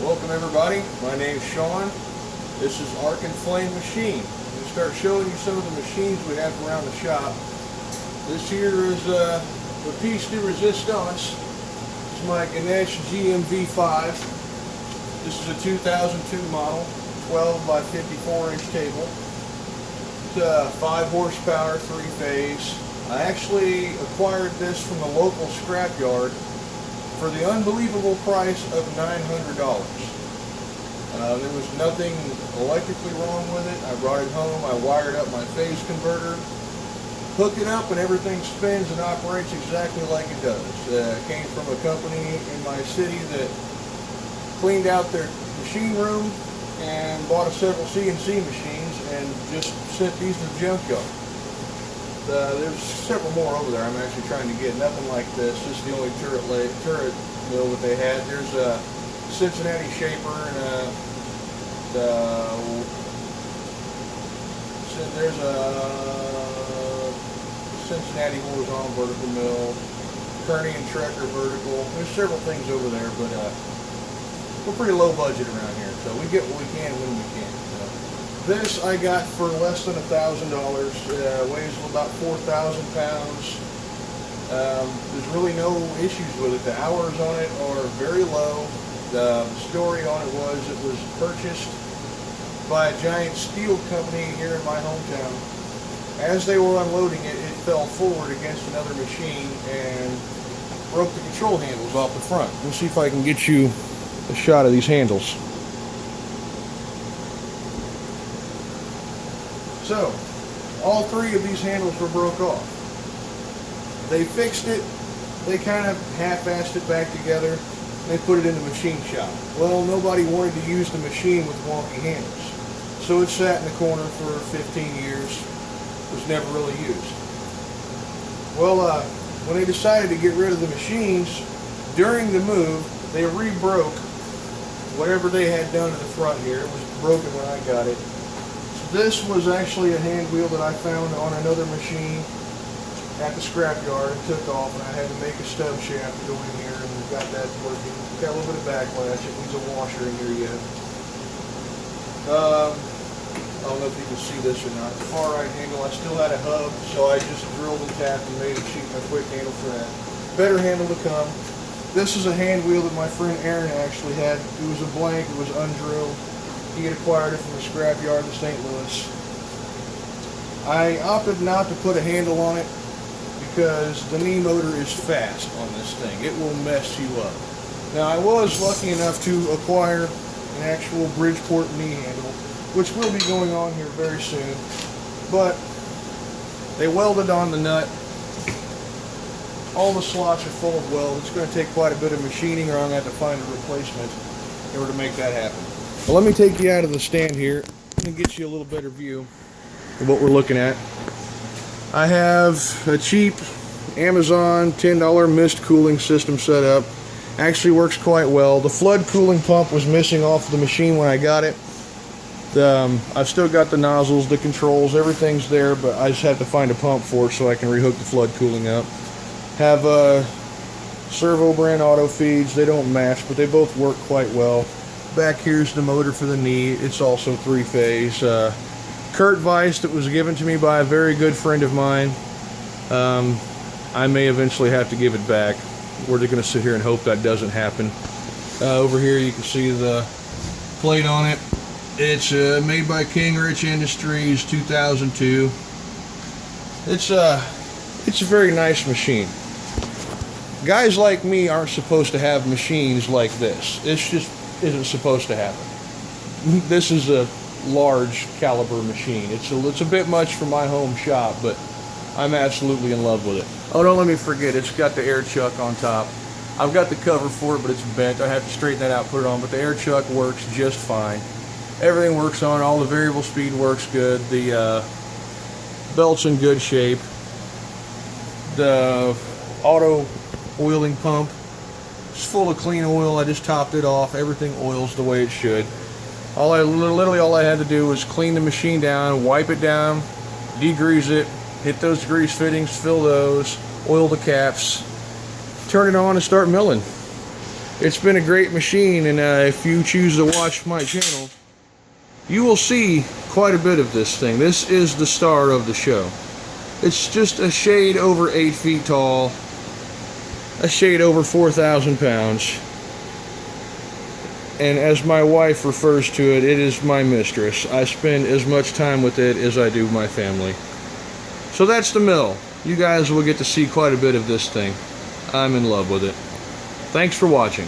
Welcome everybody, my name's Sean. This is Arc and Flame Machine. I'm going to start showing you some of the machines we have around the shop. This here is the piece de resistance. This is my Ganesh GMV-5. This is a 2002 model, 12 by 54 inch table. It's 5 horsepower, 3-phase. I actually acquired this from the local scrapyard for the unbelievable price of $900. There was nothing electrically wrong with it. I brought it home, I wired up my phase converter, hooked it up, and everything spins and operates exactly like it does. It came from a company in my city that cleaned out their machine room and bought several CNC machines and just sent these to the junkyard. There's several more over there I'm actually trying to get. Nothing like this. This is the only turret mill that they had. There's a Cincinnati shaper and there's a Cincinnati horizontal vertical mill, Kearney and Trecker vertical. There's several things over there, but we're pretty low budget around here, so we get what we can when we can. This I got for less than $1,000. Weighs about 4,000 pounds. There's really no issues with it. The hours on it are very low. The story on it was purchased by a giant steel company here in my hometown. As they were unloading it, it fell forward against another machine and broke the control handles off the front. We'll see if I can get you a shot of these handles. So, all 3 of these handles were broke off. They fixed it, they kind of half-assed it back together, they put it in the machine shop. Well, nobody wanted to use the machine with wonky handles. So it sat in the corner for 15 years, was never really used. Well, when they decided to get rid of the machines, during the move, they re-broke whatever they had done to the front here. It was broken when I got it. This was actually a hand wheel that I found on another machine at the scrapyard and took off, and I had to make a stub shaft to go in here, and got that working. Got a little bit of backlash. It needs a washer in here yet. I don't know if you can see this or not. The far right handle, I still had a hub, so I just drilled and tapped and made a sheet and a quick handle for that. Better handle to come. This is a hand wheel that my friend Aaron actually had. It was a blank, it was undrilled. He had acquired it from the scrapyard in St. Louis. I opted not to put a handle on it because the knee motor is fast on this thing. It will mess you up. Now, I was lucky enough to acquire an actual Bridgeport knee handle, which will be going on here very soon. But they welded on the nut. All the slots are full of weld. It's going to take quite a bit of machining, or I'm going to have to find a replacement in order to make that happen. Well, let me take you out of the stand here and get you a little better view of what we're looking at. I have a cheap Amazon $10 mist cooling system set up. Actually works quite well. The flood cooling pump was missing off the machine when I got it. I've still got the nozzles, the controls, everything's there, but I just have to find a pump for it so I can rehook the flood cooling up. Have servo brand auto feeds. They don't match, but they both work quite well. Back here's the motor for the knee. It's also 3-phase. Kurt Weiss that was given to me by a very good friend of mine. I may eventually have to give it back. We're just going to sit here and hope that doesn't happen. Over here you can see the plate on it. It's made by King Rich Industries, 2002. It's a very nice machine. Guys like me aren't supposed to have machines like this. It's just isn't supposed to happen. This is a large caliber machine. It's a bit much for my home shop, but I'm absolutely in love with it. Oh, don't let me forget, it's got the air chuck on top. I've got the cover for it, but it's bent. I have to straighten that out, put it on, but the air chuck works just fine. Everything works on, all the variable speed works good. The belt's in good shape. The auto oiling pump is full of clean oil. I just topped it off. Everything oils the way it should. Literally all I had to do was clean the machine down, wipe it down, degrease it, hit those grease fittings, fill those, oil the caps, turn it on and start milling. It's been a great machine, and if you choose to watch my channel, you will see quite a bit of this thing. This is the star of the show. It's just a shade over 8 feet tall, a shade over 4,000 pounds. And as my wife refers to it, it is my mistress. I spend as much time with it as I do my family. So that's the mill. You guys will get to see quite a bit of this thing. I'm in love with it. Thanks for watching.